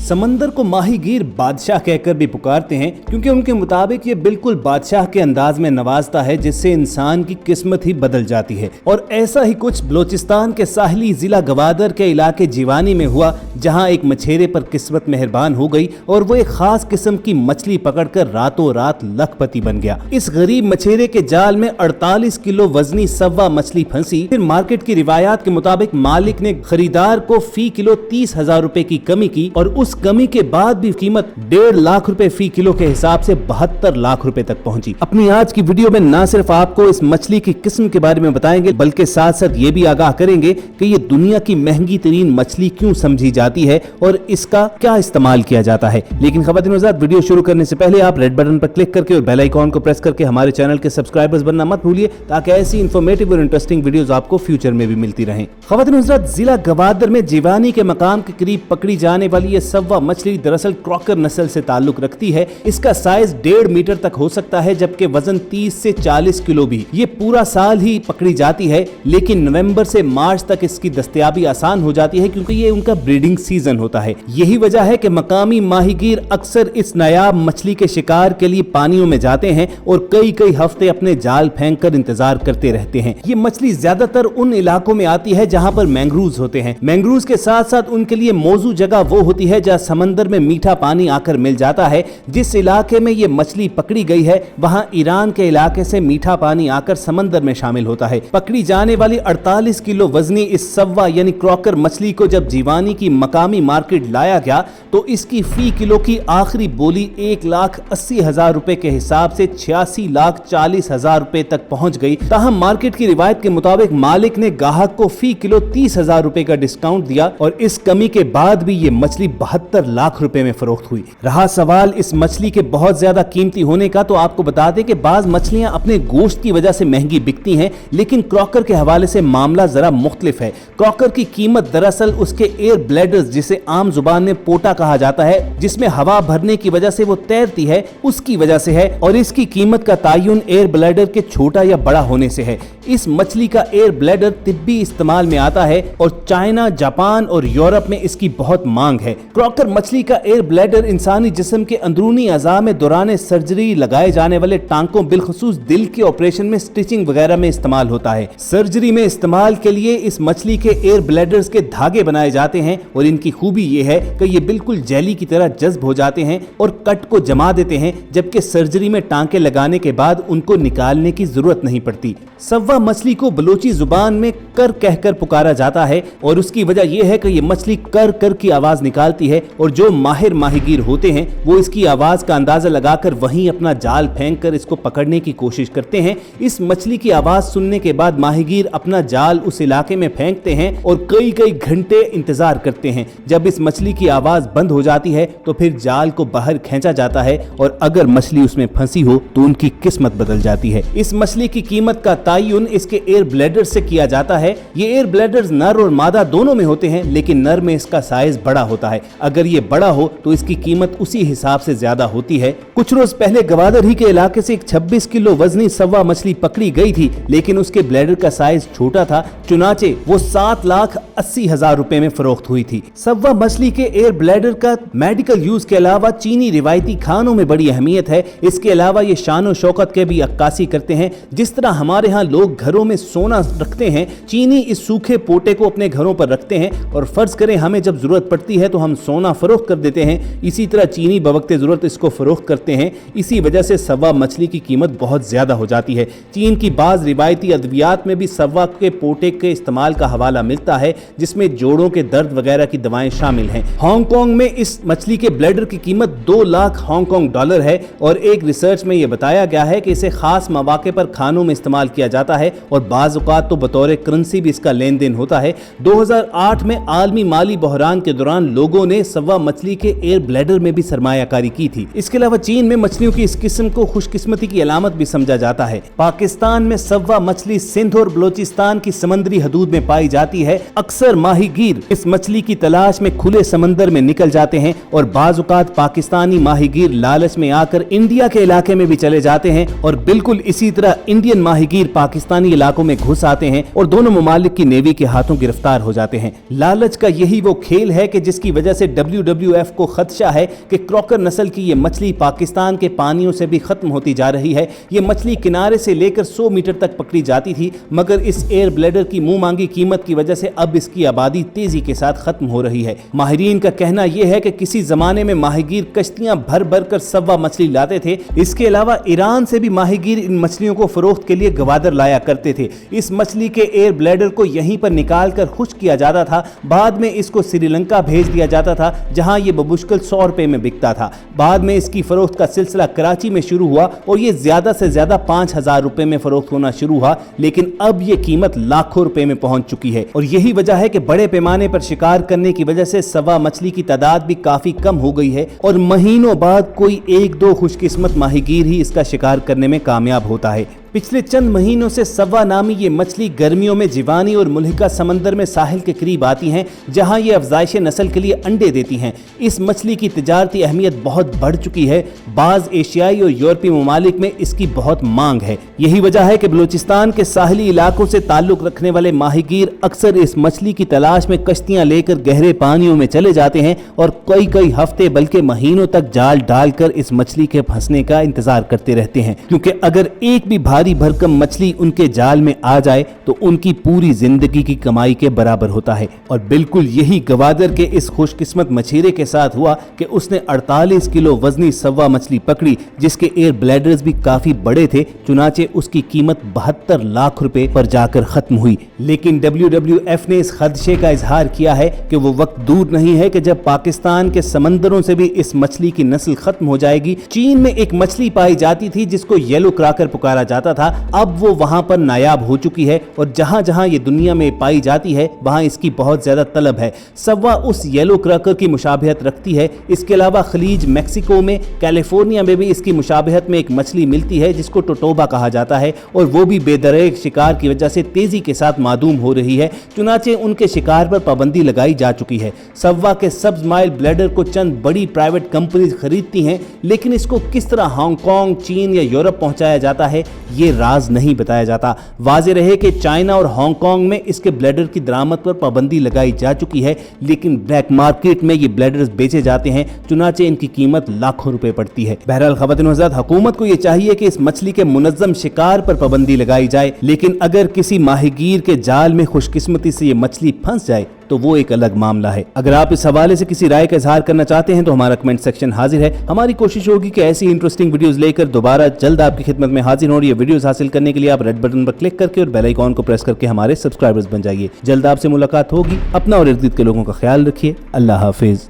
समंदर को माहीगीर बादशाह कहकर भी पुकारते हैं क्योंकि उनके मुताबिक ये बिल्कुल बादशाह के अंदाज में नवाजता है जिससे इंसान की किस्मत ही बदल जाती है। और ऐसा ही कुछ बलोचिस्तान के साहिली जिला गवादर के इलाके जीवानी में हुआ, जहां एक मछेरे पर किस्मत मेहरबान हो गई और वो एक खास किस्म की मछली पकड़कर रातों रात लखपति बन गया। इस गरीब मछेरे के जाल में 48 किलो वजनी सव्वा मछली फंसी। फिर मार्केट की रिवायात के मुताबिक मालिक ने खरीदार को फी किलो 30,000 रुपए की कमी की और उस कमी के बाद भी कीमत 1.5 लाख रुपए फी किलो के हिसाब से 72 लाख रुपए तक पहुंची। अपनी आज की वीडियो में न सिर्फ आपको इस मछली की किस्म के बारे में बताएंगे बल्कि साथ साथ ये भी आगाह करेंगे कि ये दुनिया की महंगी तरीन मछली क्यों समझी जाती है और इसका क्या इस्तेमाल किया जाता है। लेकिन खवातीन व हज़रात, वीडियो शुरू करने से पहले आप रेड बटन पर क्लिक करके और बेल आइकॉन को प्रेस करके हमारे चैनल के सब्सक्राइबर्स बनना मत भूलिए ताकि ऐसी इंफॉर्मेटिव और इंटरेस्टिंग वीडियोस आपको फ्यूचर में भी मिलती रहें। खवातीन व हज़रात, जिला गवादर में जीवानी के मकाम के करीब पकड़ी जाने वाली ये सव्वा मछली दरअसल क्रॉकर नस्ल से ताल्लुक रखती है। इसका साइज 1.5 मीटर तक हो सकता है जबकि वजन 30 से 40 किलो भी। ये पूरा साल ही पकड़ी जाती है लेकिन नवंबर से मार्च तक इसकी दस्तयाबी आसान हो जाती है क्योंकि ये उनका ब्रीडिंग सीजन होता है। यही वजह है कि मकामी माहीगीर अक्सर इस नायाब मछली के शिकार के लिए पानियों में जाते हैं और कई कई हफ्ते अपने जाल फेंक कर इंतजार करते रहते हैं। ये मछली ज्यादातर उन इलाकों में आती है जहां पर मैंग्रोव्स होते हैं। मैंग्रोव्स के साथ साथ उनके लिए मौजू जगह वो होती है जहां समंदर में मीठा पानी आकर मिल जाता है। जिस इलाके में ये मछली पकड़ी गई है वहां ईरान के इलाके से मीठा पानी आकर समंदर में शामिल होता है। पकड़ी जाने वाली 48 किलो वजनी इस सव्वा यानी क्रॉकर मछली को जब जीवानी की मकामी मार्केट लाया गया तो इसकी फी किलो की आखिरी बोली 1,80,000 रुपए के हिसाब से 86,40,000 रुपए तक पहुंच गई। ताहम मार्केट की रिवायत के मुताबिक मालिक ने ग्राहक को फी किलो 30,000 रुपए का डिस्काउंट दिया और इस कमी के बाद भी ये मछली 72 लाख रुपए में फरोख्त हुई। रहा सवाल इस मछली के बहुत ज्यादा कीमती होने का, तो आपको बता दें कि बाज मछलियां अपने गोश्त की वजह से महंगी बिकती हैं लेकिन क्रॉकर के हवाले से मामला जरा मुख्तलिफ है। क्रॉकर की कीमत दरअसल उसके एयर ब्लैडर्स, जिसे आम जुबान में पोटा कहा जाता है, जिसमें हवा भरने की वजह से वो तैरती है, उसकी वजह से है और इसकी कीमत का तायुन एयर ब्लैडर के छोटा या बड़ा होने से है। इस मछली का एयर ब्लैडर तिब्बी इस्तेमाल में आता है और चाइना, जापान और यूरोप में इसकी बहुत मांग है। क्रॉकर मछली का एयर ब्लैडर इंसानी जिस्म के अंदरूनी अज़ा में दौरान सर्जरी लगाए जाने वाले टांकों बिलखसूस दिल के ऑपरेशन में स्टिचिंग वगैरह में इस्तेमाल होता है। सर्जरी में इस्तेमाल के लिए इस मछली के एयर ब्लैडर्स के धागे बनाए जाते हैं और इनकी खूबी ये है कि ये बिल्कुल जेली की तरह जज्ब हो जाते हैं और कट को जमा देते हैं, जबकि सर्जरी में टांके लगाने के बाद उनको निकालने की जरूरत नहीं पड़ती। सव्वा मछली को बलोची जुबान में कर कहकर पुकारा जाता है और उसकी वजह यह है कि ये मछली कर कर की आवाज निकालती है और जो माहिर माहीगीर होते हैं वो इसकी आवाज का अंदाजा लगाकर वहीं अपना जाल फेंक कर इसको पकड़ने की कोशिश करते हैं। इस मछली की आवाज सुनने के बाद माहीगीर अपना जाल उस इलाके में फेंकते हैं और कई कई घंटे इंतजार करते हैं। जब इस मछली की आवाज बंद हो जाती है तो फिर जाल को बाहर खींचा जाता है और अगर मछली उसमें फंसी हो तो उनकी किस्मत बदल जाती है। इस मछली की कीमत का तायुन इसके एयर ब्लैडर से किया जाता है। ये एयर ब्लैडर्स नर और मादा दोनों में होते हैं लेकिन नर में इसका साइज बड़ा होता है। अगर ये बड़ा हो तो इसकी कीमत उसी हिसाब से ज्यादा होती है। कुछ रोज पहले गवादर ही के इलाके से एक 26 किलो वजनी सव्वा मछली पकड़ी गई थी लेकिन उसके ब्लैडर का साइज छोटा था, चुनाचे वो 7,80,000 रुपए में फरोख्त हुई थी। सव्वा मछली के एयर ब्लैडर का मेडिकल यूज के अलावा चीनी रिवायती खानों में बड़ी अहमियत है। इसके अलावा ये शान और शौकत के भी अक्कासी करते हैं। जिस तरह हमारे यहाँ लोग घरों में सोना रखते हैं, चीनी इस सूखे पोटे को अपने घरों पर रखते हैं और फर्ज करें हमें जब जरूरत पड़ती है तो हम सोना फरोख्त कर देते हैं, इसी तरह चीनी बवक्ते जरूरत इसको फरोख्त करते हैं। इसी वजह से सव्वा मछली की कीमत बहुत ज्यादा हो जाती है। चीन की बाज रिवायती अद्वियात में भी सव्वा के पोटे के इस्तेमाल का हवाला मिलता है जिसमें जोड़ों के दर्द वगैरह की दवाएं शामिल हैं। हांगकांग में इस मछली के ब्लैडर की कीमत 2 लाख हांगकांग डॉलर है और एक रिसर्च में यह बताया गया है कि इसे खास मौके पर खानों में इस्तेमाल किया जाता है और बाज़ औक़ात तो बतौर करेंसी भी इसका लेन देन होता है। 2008 में आलमी माली बहरान के दौरान लोगों ने सव्वा मछली के एयर ब्लैडर में भी सरमायाकारी की थी। इसके अलावा चीन में मछलियों की इस किस्म को खुशकिस्मती की अलामत भी समझा जाता है। पाकिस्तान में सव्वा मछली सिंध और बलोचिस्तान की समंदरी हदूद में पाई जाती है। अक्सर माहीगीर इस मछली की तलाश में खुले समंदर में निकल जाते हैं और बाज़ औक़ात पाकिस्तानी माहीगीर लालच में आकर इंडिया के इलाके में भी चले जाते हैं और बिल्कुल इसी तरह इंडियन माहीगीर पाकिस्तान पाकिस्तानी इलाकों में घुस आते हैं और दोनों ममालिक की नेवी के हाथों गिरफ्तार हो जाते हैं। लालच का यही वो खेल है कि जिसकी वजह से WWF को खदशा है कि क्रॉकर नस्ल की ये मछली पाकिस्तान के पानियों से भी खत्म होती जा रही है। ये मछली किनारे से लेकर 100 मीटर तक पकड़ी जाती थी, मगर इस एयर ब्लेडर की मुंह मांगी कीमत की वजह से अब इसकी आबादी तेजी के साथ खत्म हो रही है। माहिरीन का कहना यह है कि किसी जमाने में माहीगीर कश्तियां भर भर कर सवा मछली लाते थे। इसके अलावा ईरान से भी माहीगीर इन मछलियों को फरोख्त के लिए गवादर लाया करते थे। इस मछली के एयर ब्लेडर को यहीं पर निकाल कर खुश्क किया जाता था, बाद में इसको श्रीलंका भेज दिया जाता था जहां ये बमुश्किल 100 रुपए में बिकता था। बाद में इसकी फरोख्त का सिलसिला कराची में शुरू हुआ और ये ज्यादा से ज्यादा 5000 रुपए में फरोख्त होना शुरू हुआ, लेकिन अब ये कीमत लाखों रुपए में पहुंच चुकी है। और यही वजह है कि बड़े पैमाने पर शिकार करने की वजह से सवा मछली की तादाद भी काफी कम हो गई है और महीनों बाद कोई 1-2 खुशकिस्मत माहीगीर ही इसका शिकार करने में कामयाब होता है। पिछले चंद महीनों से सवा नामी ये मछली गर्मियों में जिवानी और मुल्हिका समंदर में साहिल के करीब आती हैं, जहां ये अफजाइश नस्ल के लिए अंडे देती हैं। इस मछली की तिजारती अहमियत बहुत बढ़ चुकी है। बाज एशियाई और यूरोपीय ममालिक में इसकी बहुत मांग है। यही वजह है कि बलूचिस्तान के साहिली इलाकों से ताल्लुक रखने वाले माहीगीर अक्सर इस मछली की तलाश में कश्तियां लेकर गहरे पानियों में चले जाते हैं और कई हफ्ते बल्कि महीनों तक जाल डालकर इस मछली के फंसने का इंतजार करते रहते हैं, क्योंकि अगर एक भी भारी भरकम मछली उनके जाल में आ जाए तो उनकी पूरी जिंदगी की कमाई के बराबर होता है। और बिल्कुल यही गवादर के इस खुशकिस्मत मछीरे के साथ हुआ कि उसने 48 किलो वजनी सवा मछली पकड़ी, जिसके एयर ब्लैडर्स भी काफी बड़े थे। चुनाचे उसकी कीमत 72 लाख रुपए पर जाकर खत्म हुई। लेकिन WWF ने इस खदशे का इजहार किया है कि वो वक्त दूर नहीं है कि जब पाकिस्तान के समंदरों से भी इस मछली की नस्ल खत्म हो जाएगी। चीन में एक मछली पाई जाती थी जिसको येलो क्रॉकर पुकारा जाता था, अब वो वहां पर नायाब हो चुकी है और जहां जहां ये दुनिया में पाई जाती है वहां इसकी बहुत ज्यादा तलब है। सवा उस येलो क्रॉकर की मुशाबहत रखती है। इसके अलावा खलीज मैक्सिको में, कैलिफोर्निया में भी इसकी मुशाबहत में एक मछली मिलती है जिसको टोटोबा कहा जाता है और वो भी बेदरेग शिकार की वजह से तेजी के साथ मादूम हो रही है। चुनाचे उनके शिकार पर पाबंदी लगाई जा चुकी है। सवा के सब्ज माइल ब्लेडर को चंद बड़ी प्राइवेट कंपनीज खरीदती हैं, लेकिन इसको किस तरह हांगकांग, चीन या यूरोप पहुंचाया जाता है ये राज नहीं बताया जाता। वाज़ेह रहे कि चाइना और हांगकांग में इसके ब्लेडर की दरामद पर पाबंदी लगाई जा चुकी है, लेकिन ब्लैक मार्केट में ये ब्लेडर्स बेचे जाते हैं। चुनाचे इनकी कीमत लाखों रुपए पड़ती है। बहरहाल ख़वातीन हज़रात, हुकूमत को ये चाहिए कि इस मछली के मुनज़्ज़म शिकार पर पाबंदी लगाई जाए, लेकिन अगर किसी माहीगीर के जाल में खुशकिस्मती से ये मछली फंस जाए तो वो एक अलग मामला है। अगर आप इस हवाले से किसी राय का इजहार करना चाहते हैं तो हमारा कमेंट सेक्शन हाजिर है। हमारी कोशिश होगी कि ऐसी इंटरेस्टिंग वीडियोस लेकर दोबारा जल्द आपकी खिदमत में हाजिर हो। ये वीडियोस हासिल करने के लिए आप रेड बटन पर क्लिक करके और बेल आइकॉन को प्रेस करके हमारे सब्सक्राइबर्स बन जाइए। जल्द आपसे मुलाकात होगी। अपना और इर्द गिर्द के लोगों का ख्याल रखिए। अल्लाह हाफिज।